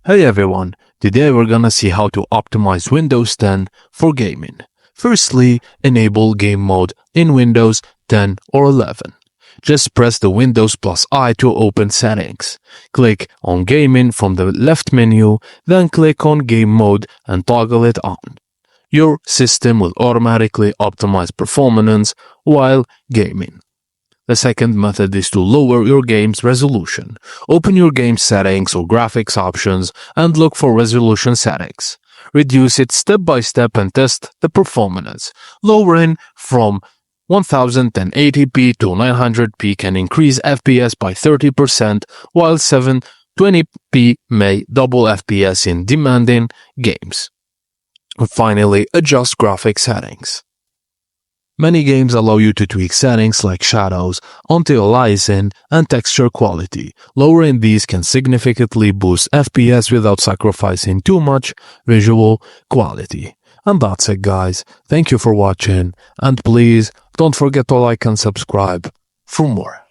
Hey everyone, today we're gonna see how to optimize Windows 10 for gaming. Firstly, enable game mode in Windows 10 or 11. Just press the Windows plus I to open settings. Click on gaming from the left menu, then click on game mode and toggle it on. Your system will automatically optimize performance while gaming. The second method is to lower your game's resolution. Open your game settings or graphics options and look for resolution settings. Reduce it step by step and test the performance. Lowering from 1080p to 900p can increase FPS by 30%, while 720p may double FPS in demanding games. And finally, adjust graphic settings. Many games allow you to tweak settings like shadows, anti-aliasing, and texture quality. Lowering these can significantly boost FPS without sacrificing too much visual quality. And that's it, guys. Thank you for watching, and please don't forget to like and subscribe for more.